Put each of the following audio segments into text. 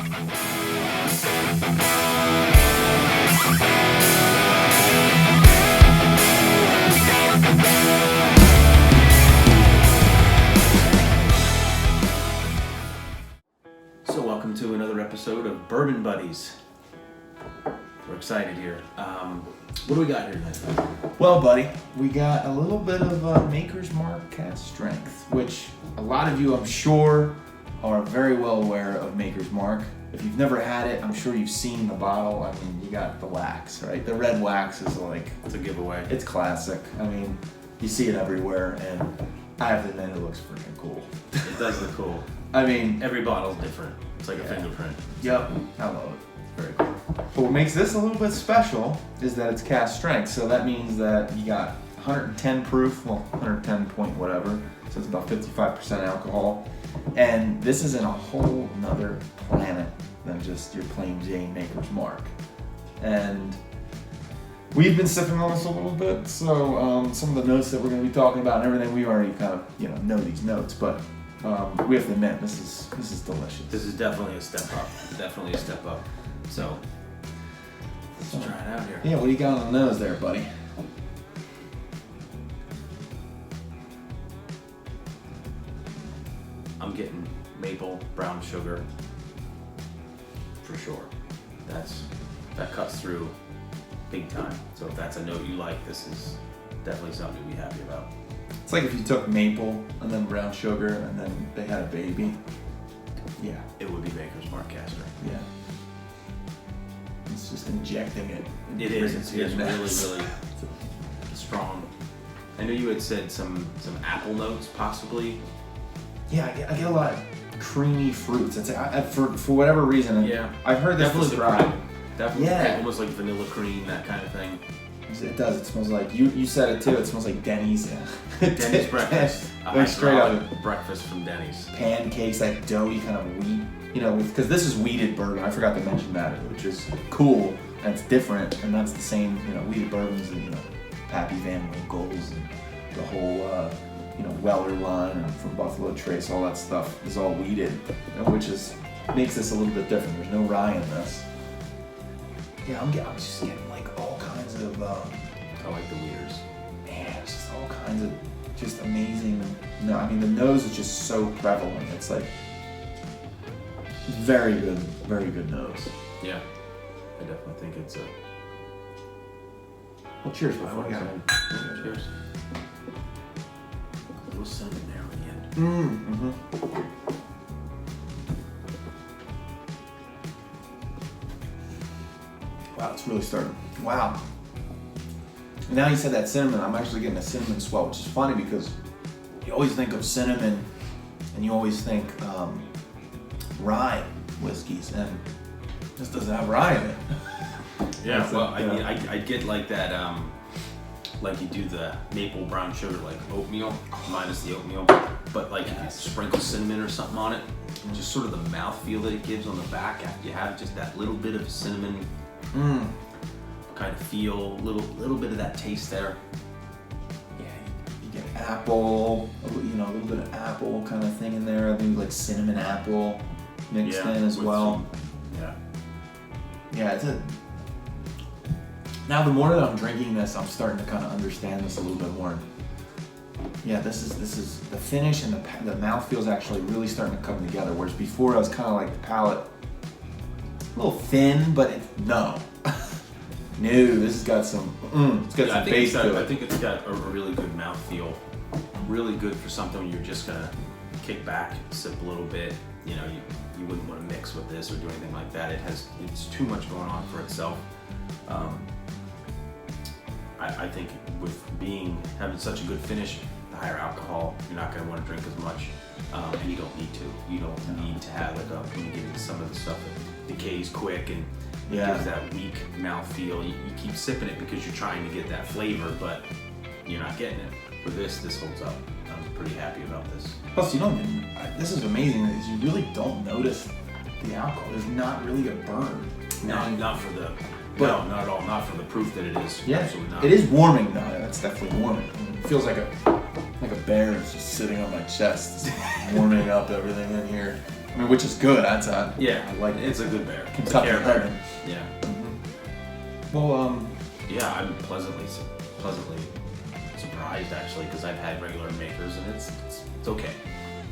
So welcome to another episode of Bourbon Buddies. We're excited here. What do we got here tonight? Well, buddy, we got a little bit of Maker's Mark Cask Strength, which a lot of you, I'm sure, are very well aware of Maker's Mark. If you've never had it, I'm sure you've seen the bottle. I mean, you got the wax, right? The red wax is like... It's a giveaway. It's classic. I mean, you see it everywhere, and I have to admit, it looks freaking cool. It does look cool. I mean... Every bottle's different. It's like a fingerprint. Yep. I love it. Very cool. But what makes this a little bit special is that it's cask strength. So that means that you got 110 proof, well, 110 point whatever. So it's about 55% alcohol. And this is in a whole nother planet than just your plain Jane Maker's Mark. And we've been sipping on this a little bit. So some of the notes that we're going to be talking about and everything, we already kind of, know these notes. But we have to admit, this is delicious. This is definitely a step up. Definitely a step up. So, let's try it out here. Yeah, what do you got on the nose there, buddy? I'm getting maple, brown sugar, for sure. That cuts through big time. So if that's a note you like, this is definitely something to be happy about. It's like if you took maple and then brown sugar and then they had a baby. Yeah. It would be Maker's Mark Cask Strength. Yeah. It's just injecting it. It is. It's really strong. I know you had said some apple notes, possibly. Yeah, I get a lot of creamy fruits. It's for whatever reason. Yeah. I've heard this definitely described. Definitely, almost like vanilla cream, that kind of thing. It does. It smells like you said it too. It smells like Denny's. Denny's breakfast. Like straight up breakfast from Denny's. Pancakes, that doughy kind of wheat. Because this is wheated bourbon. I forgot to mention that, which is cool and it's different, and that's the same. Wheated bourbons and Pappy Van Winkle's and the whole Weller line and from Buffalo Trace, all that stuff is all wheated, which makes this a little bit different. There's no rye in this. Yeah, I'm just getting like all kinds of. I like the weeders. Man, it's just all kinds of just amazing. No, I mean the nose is just so prevalent. It's like very good nose. Yeah, I definitely think it's a. Well, cheers before we Cheers. A little cinnamon there at the end. Wow, it's really starting. Wow. Now you said that cinnamon, I'm actually getting a cinnamon swell, which is funny because you always think of cinnamon and you always think rye whiskeys, and this doesn't have rye in it. Yeah, well, I mean, I get like that, like you do the maple brown sugar, like oatmeal, minus the oatmeal, but like if you sprinkle cinnamon or something on it, just sort of the mouthfeel that it gives on the back after you have just that little bit of cinnamon kind of feel, little bit of that taste there. Yeah, you get apple, a little bit of apple kind of thing in there. I think like cinnamon apple mixed in as well. Yeah, now the more that I'm drinking this, I'm starting to kind of understand this a little bit more. Yeah, this is the finish and the mouthfeel is actually really starting to come together. Whereas before I was kind of like the palate a little thin, but no, this has got some. It's got some base to it. I think it's got a really good mouthfeel. Really good for something when you're just gonna kick back, sip a little bit. You wouldn't want to mix with this or do anything like that. It's too much going on for itself. I think with having such a good finish, the higher alcohol, you're not going to want to drink as much, and you don't need to. You don't need to have when you get into some of the stuff that decays quick and gives that weak mouthfeel. You keep sipping it because you're trying to get that flavor, but you're not getting it. For this holds up. I'm pretty happy about this. Plus, this is amazing, is you really don't notice the alcohol. There's not really a burn. No, not for the. No, not at all. Not for the proof that it is. Yeah, absolutely not. It is warming though. That's definitely warming. It feels like a bear is just sitting on my chest, warming up everything in here. I mean, which is good. I like it. It's a good bear. Kentucky bourbon. Yeah. Mm-hmm. Well, yeah, I'm pleasantly surprised actually, because I've had regular makers and it's okay.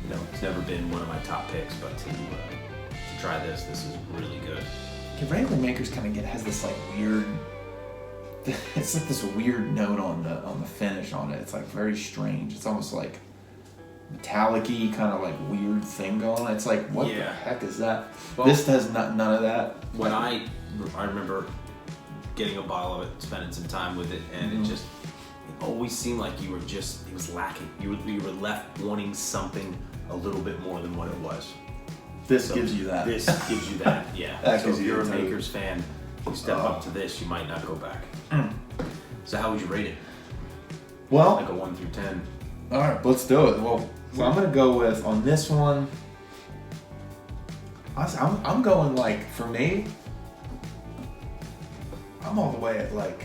You know, it's never been one of my top picks, but to try this is really good. Yeah, regular makers kind of has this like weird. It's like this weird note on the finish on it. It's like very strange. It's almost like metallic-y, kind of like weird thing going on. It's like, what the heck is that? Well, this has none of that. When I remember getting a bottle of it, spending some time with it, and it always seemed like it was lacking. You were left wanting something a little bit more than what it was. This gives you that. This gives you that, yeah. That so if you're a too. Makers fan, you step up to this, you might not go back. So how would you rate it? Well, like a 1 through 10. All right, let's do it. Well, so I'm gonna go with on this one. I'm going like, for me, I'm all the way at like.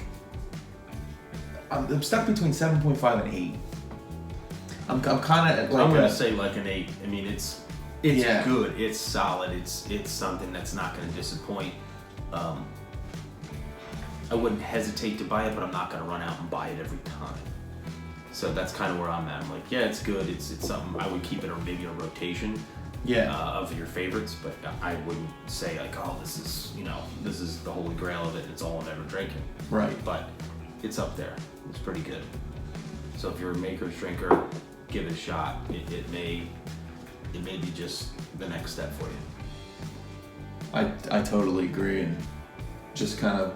I'm stuck between 7.5 and 8. I'm kind of at like. I'm gonna say like an 8. I mean, it's good. It's solid. It's something that's not gonna disappoint. I wouldn't hesitate to buy it, but I'm not gonna run out and buy it every time. So that's kind of where I'm at. I'm like, yeah, it's good. It's something I would keep it, or maybe a rotation. Of your favorites, but I wouldn't say like, oh, this is the holy grail of it. It's all I'm ever drinking. Right. But it's up there. It's pretty good. So if you're a Maker's drinker, give it a shot. It may be just the next step for you. I totally agree, and just kind of,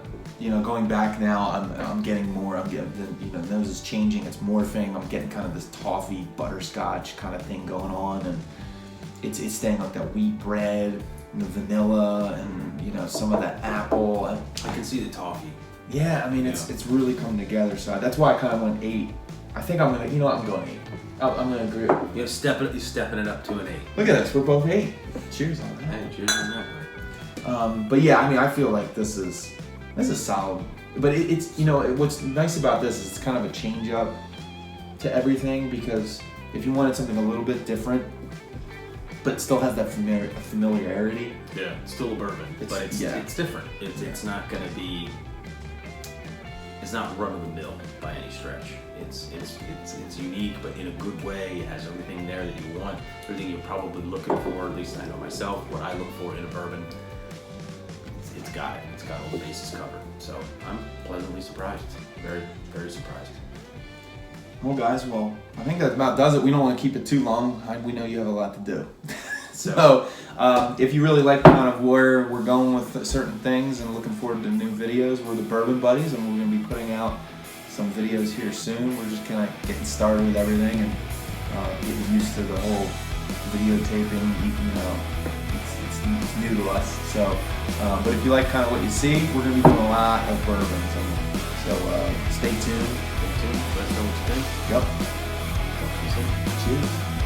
going back now, I'm getting more. I'm getting, the nose is changing. It's morphing. I'm getting kind of this toffee butterscotch kind of thing going on, and it's staying like that wheat bread, and the vanilla, and some of that apple. I can see the toffee. Yeah, I mean it's really coming together. So that's why I kind of went 8. I think I'm gonna, I'm going 8. I'm gonna agree. You're stepping it up to an 8. Look at this, we're both 8. Cheers on that. Hey, cheers on that. But yeah, I mean, I feel like this is solid. But it's what's nice about this is it's kind of a change up to everything, because if you wanted something a little bit different, but still has that familiarity. Yeah, it's still a bourbon, but it's different. It's not gonna be. It's not run of the mill by any stretch. It's unique, but in a good way. It has everything there that you want, everything you're probably looking for. At least I know myself what I look for in a bourbon. It's got it. It's got all the bases covered. So I'm pleasantly surprised. Very, very surprised. Well, guys, I think that about does it. We don't want to keep it too long. We know you have a lot to do. So if you really like kind of where we're going with certain things and looking forward to new videos, we're the Bourbon Buddies, and we're going to be putting out some videos here soon. We're just kind of getting started with everything and getting used to the whole videotaping. It's new to us. So, but if you like kind of what you see, we're going to be doing a lot of bourbons. So stay tuned. Let us know what you think. Yep. Talk to you soon. Cheers.